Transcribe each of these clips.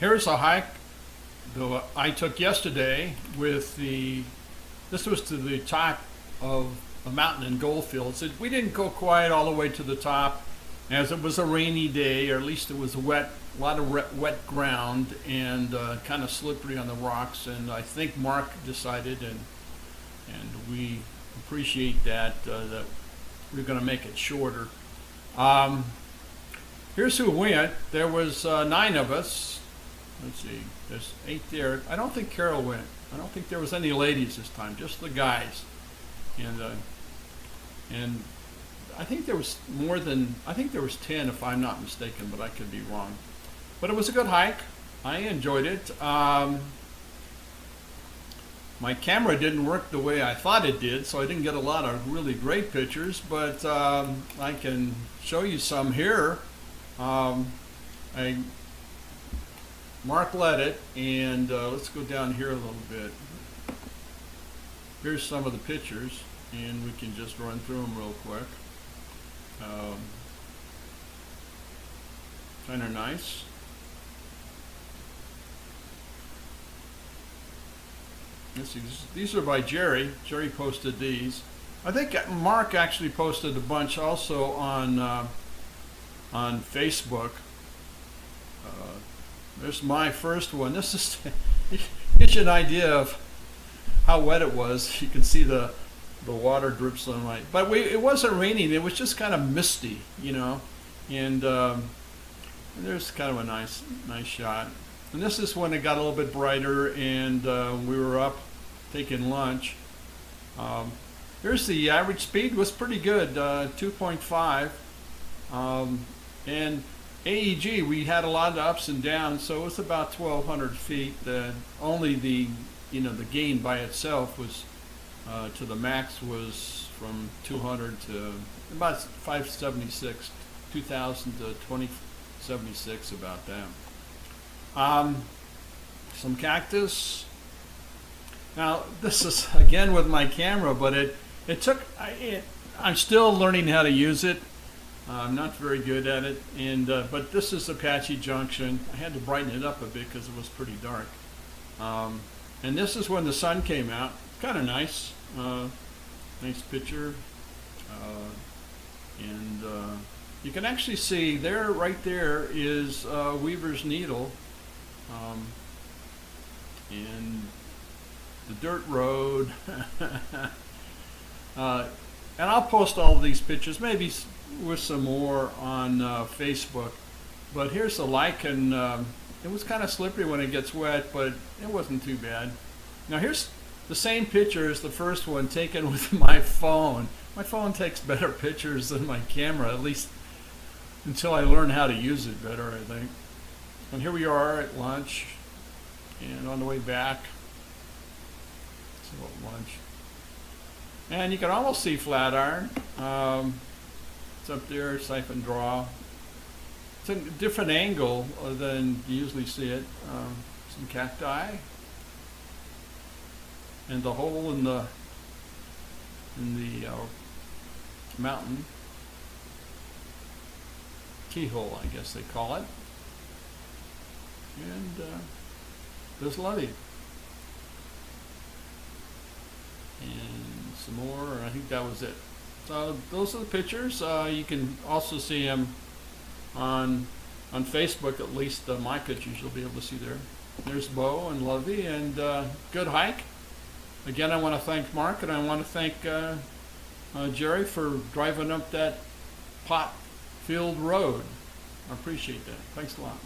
Here's a hike that I took yesterday this was to the top of a mountain in Goldfield. We didn't go quite all the way to the top as it was a rainy day, or at least it was a lot of wet ground and kind of slippery on the rocks. And I think Mark decided, and we appreciate that, that we're going to make it shorter. Here's who went. There was 9 of us. Let's see, there's 8 there. I don't think Carol went. I don't think there was any ladies this time, just the guys. And I think there was I think there was 10 if I'm not mistaken, but I could be wrong. But it was a good hike. I enjoyed it. My camera didn't work the way I thought it did, so I didn't get a lot of really great pictures, but I can show you some here. Mark led it, and let's go down here a little bit. Here's some of the pictures, and we can just run through them real quick. Kind of nice. Let's see, these are by Jerry. Jerry posted these. I think Mark actually posted a bunch also on Facebook. There's my first one. This is gives you an idea of how wet it was. You can see the water drips on my. But it wasn't raining. It was just kind of misty, you know. And there's kind of a nice shot. And this is when it got a little bit brighter, and we were up taking lunch. Here's the average speed was pretty good, 2.5. And AEG, we had a lot of ups and downs, so it was about 1,200 feet. Only the gain by itself was to the max was from 200 to about 576, 2,000 to 2076, about that. Some cactus. Now this is again with my camera, but I'm still learning how to use it. I'm not very good at it, and but this is Apache Junction. I had to brighten it up a bit because it was pretty dark. And this is when the sun came out. Kind of nice, nice picture. And you can actually see there, right there, is Weaver's Needle, and the dirt road. And I'll post all of these pictures, maybe with some more on Facebook. But here's the lichen. It was kind of slippery when it gets wet, but it wasn't too bad. Now here's the same picture as the first one, taken with my phone. My phone takes better pictures than my camera, at least until I learn how to use it better, I think. And here we are at lunch, and on the way back. So at lunch. And you can almost see Flatiron. It's up there, Siphon Draw. It's a different angle than you usually see it. Some cacti. And the hole in the mountain. Keyhole, I guess they call it. And there's Lovey. And some more, I think that was it. So those are the pictures. You can also see them on Facebook, at least my pictures you'll be able to see there. There's Bo and Lovey, and good hike. Again, I want to thank Mark, and I want to thank Jerry for driving up that pot field road. I appreciate that. Thanks a lot.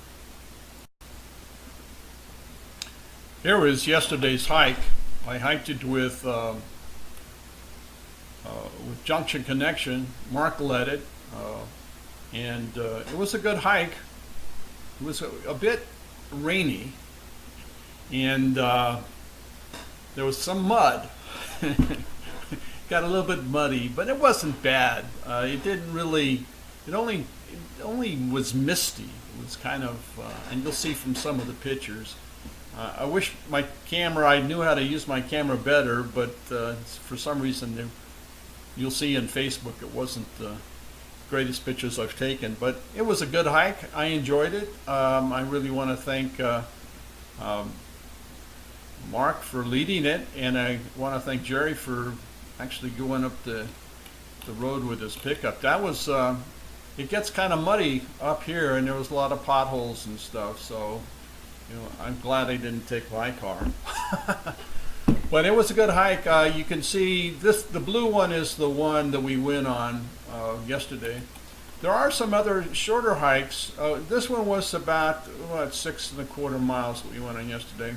Here was yesterday's hike. I hiked it with Junction Connection. Mark led it, and it was a good hike. It was a bit rainy, and there was some mud. Got a little bit muddy, but it wasn't bad. It didn't really. It only was misty. It was kind of, and you'll see from some of the pictures. I wish I knew how to use my camera better, but for some reason you'll see in Facebook it wasn't greatest pictures I've taken. But it was a good hike. I enjoyed it. I really want to thank um, Mark for leading it, and I want to thank Jerry for actually going up the road with his pickup. That was it gets kind of muddy up here, and there was a lot of potholes and stuff. So, I'm glad I didn't take my car. But it was a good hike. You can see this. The blue one is the one that we went on yesterday. There are some other shorter hikes. This one was about 6.25 miles that we went on yesterday.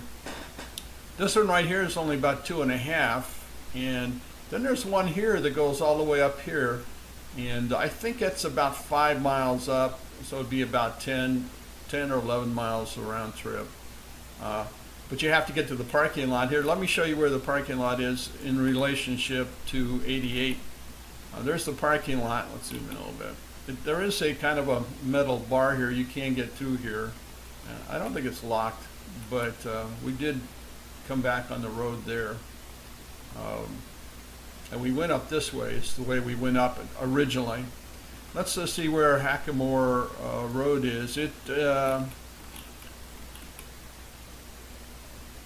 This one right here is only about 2.5, and then there's one here that goes all the way up here, and I think it's about 5 miles up, so it'd be about 10 or 11 miles a round trip. But you have to get to the parking lot here. Let me show you where the parking lot is in relationship to 88. There's the parking lot. Let's zoom in a little bit. There is a kind of a metal bar here. You can get through here. I don't think it's locked, but we did come back on the road there. And we went up this way. It's the way we went up originally. Let's see where Hackamore Road is.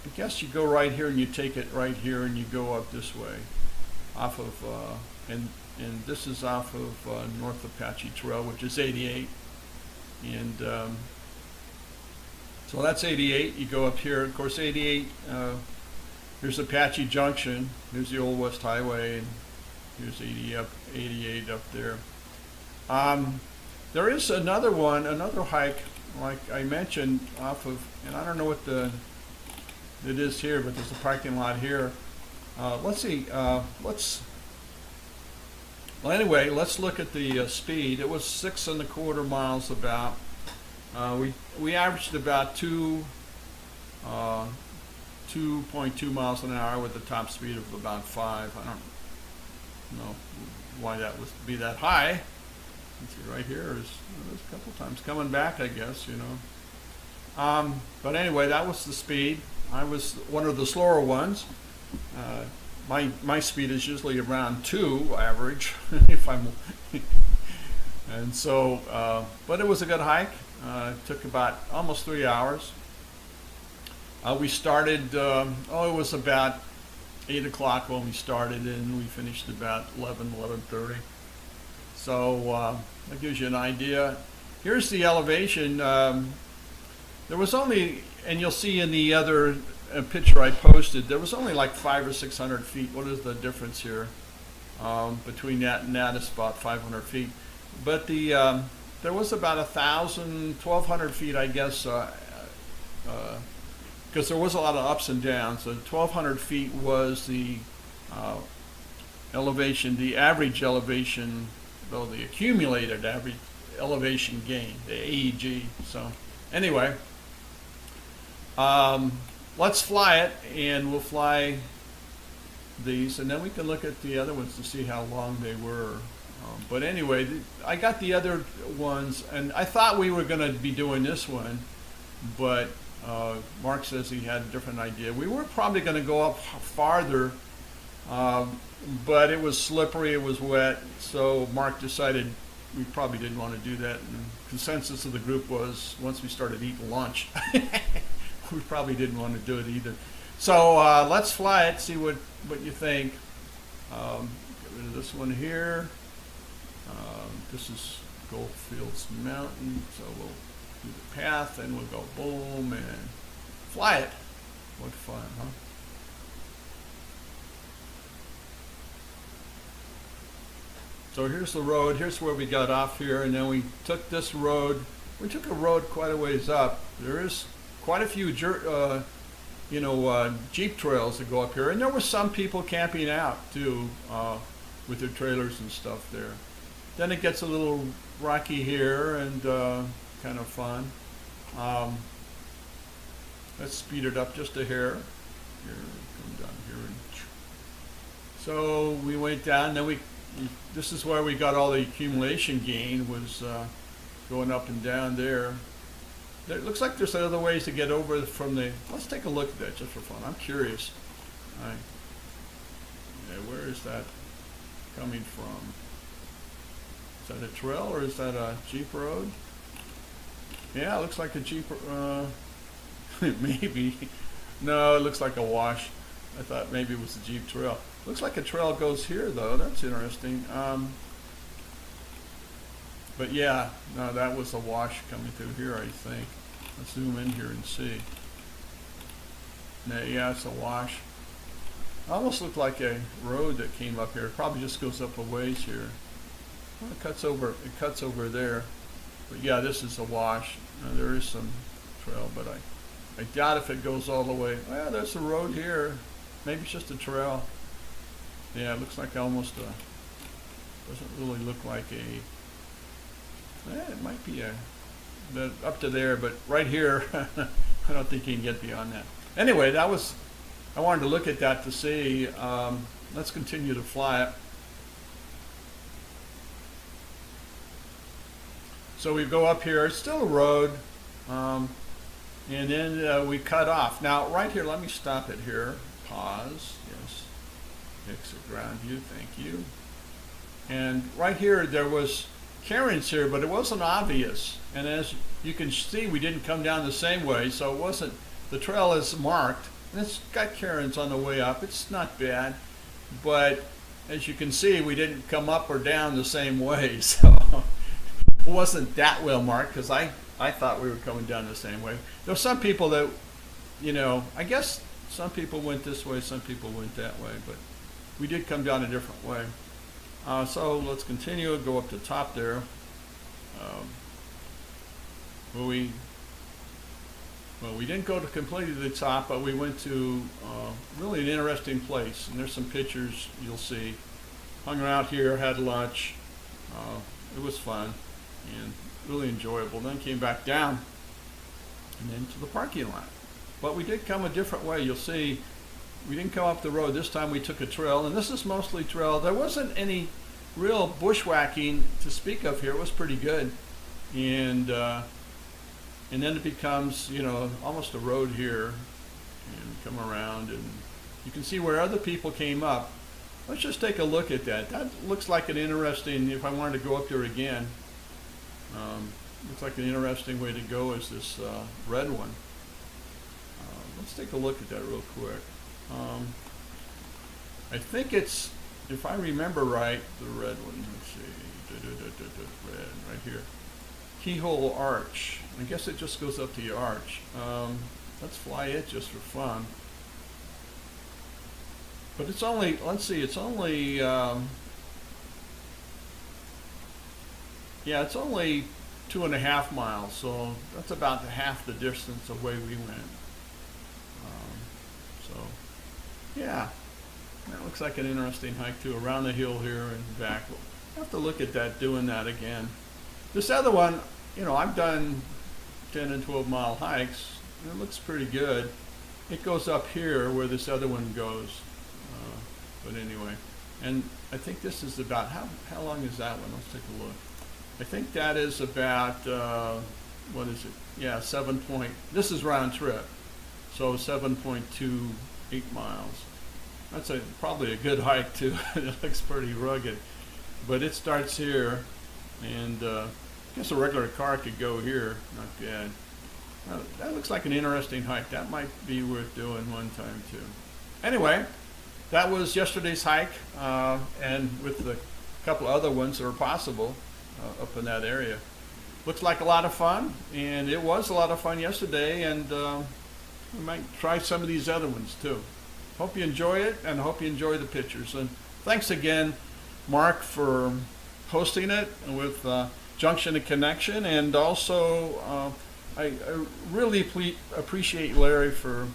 I guess you go right here and you take it right here and you go up this way, off of and this is off of North Apache Trail, which is 88, and so that's 88. You go up here. Of course, 88. Here's Apache Junction. Here's the Old West Highway, and here's 88 up there. There is another hike, like I mentioned, off of, and I don't know what it is here, but there's a parking lot here. Let's see. Well, anyway, let's look at the speed. It was 6.25 miles about. We averaged about 2.2 miles an hour with a top speed of about 5. I don't know why that would be that high. Let's see, right here is a couple times coming back, I guess, But anyway, that was the speed. I was one of the slower ones. My speed is usually around 2 average, if I'm, and so, but it was a good hike. It took about almost 3 hours. We started, it was about 8 o'clock when we started, and we finished about 11:30. So that gives you an idea. Here's the elevation. There was only, and you'll see in the other picture I posted, there was only like 500 or 600 feet. What is the difference here? Between that and that is about 500 feet. But there was about 1,200 feet, I guess, because there was a lot of ups and downs. So 1,200 feet was the elevation, the average elevation, though the accumulated average elevation gain, the AEG. So anyway, let's fly it, and we'll fly these, and then we can look at the other ones to see how long they were. But anyway, I got the other ones, and I thought we were going to be doing this one, but Mark says he had a different idea. We were probably going to go up farther, but it was slippery, it was wet, so Mark decided we probably didn't want to do that. And the consensus of the group was, once we started eating lunch, we probably didn't want to do it either. So let's fly it, see what you think. Get rid of this one here. This is Goldfield's Mountain, so we'll do the path and we'll go boom and fly it. What fun, huh? So here's the road. Here's where we got off here, and then we took this road. We took a road quite a ways up. There is quite a few Jeep trails that go up here, and there were some people camping out too, with their trailers and stuff there. Then it gets a little rocky here and kind of fun. Let's speed it up just a hair. Here, come down here. So we went down. Then this is where we got all the accumulation gain, was going up and down there. It looks like there's other ways to get over from the. Let's take a look at that just for fun. I'm curious. Where is that coming from? Is that a trail or is that a Jeep road? Yeah, it looks like a Jeep, maybe. No, it looks like a wash. I thought maybe it was a Jeep trail. Looks like a trail goes here though, that's interesting. But yeah, no, that was a wash coming through here, I think. Let's zoom in here and see. No, yeah, it's a wash. Almost looked like a road that came up here. It probably just goes up a ways here. Well, it cuts over there. But yeah, this is a wash. There is some trail, but I doubt if it goes all the way. Well, there's a road here. Maybe it's just a trail. Yeah, it looks like almost a, doesn't really look like a, it might be up to there, but right here, I don't think you can get beyond that. Anyway, I wanted to look at that to see. Let's continue to fly it. So we go up here, it's still a road, and then we cut off. Now, right here, let me stop it here. Pause, yes. Exit ground view, thank you. And right here, there was cairns here, but it wasn't obvious. And as you can see, we didn't come down the same way, so it wasn't, the trail is marked, and it's got cairns on the way up. It's not bad, but as you can see, we didn't come up or down the same way, so it wasn't that well marked, because I thought we were coming down the same way. There were some people that, you know, I guess some people went this way, some people went that way, but we did come down a different way. So let's continue, go up to the top there. Well, we didn't go to completely the top, but we went to really an interesting place. And there's some pictures you'll see. Hung around here, had lunch. It was fun and really enjoyable. Then came back down and then to the parking lot. But we did come a different way. You'll see we didn't come up the road. This time we took a trail, and this is mostly trail. There wasn't any real bushwhacking to speak of here. It was pretty good. And then it becomes, you know, almost a road here, and come around, and you can see where other people came up. Let's just take a look at that. That looks like an interesting, if I wanted to go up there again, looks like an interesting way to go is this red one. Let's take a look at that real quick. I think it's, if I remember right, the red one, let's see, red, right here. Keyhole arch. I guess it just goes up to the arch. Let's fly it just for fun. But it's only, let's see, it's only, yeah, it's only 2.5 miles, so that's about half the distance away we went. So, yeah, that looks like an interesting hike too, around the hill here and back. We'll have to look at that, doing that again. This other one, you know, I've done 10 and 12 mile hikes, and it looks pretty good. It goes up here where this other one goes. But anyway, and I think this is about, how long is that one? Let's take a look. I think that is about, what is it? Yeah, this is round trip. So 7.28 miles. That's probably a good hike too. It looks pretty rugged. But it starts here, and I guess a regular car could go here, not bad. That looks like an interesting hike. That might be worth doing one time too. Anyway, that was yesterday's hike, and with the couple of other ones that were possible up in that area. Looks like a lot of fun, and it was a lot of fun yesterday, and we might try some of these other ones too. Hope you enjoy it, and hope you enjoy the pictures. And thanks again, Mark, for hosting it with Junction and Connection, and also I really appreciate Jerry for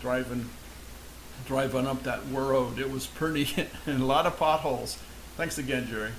driving up that road. It was pretty, and a lot of potholes. Thanks again, Jerry.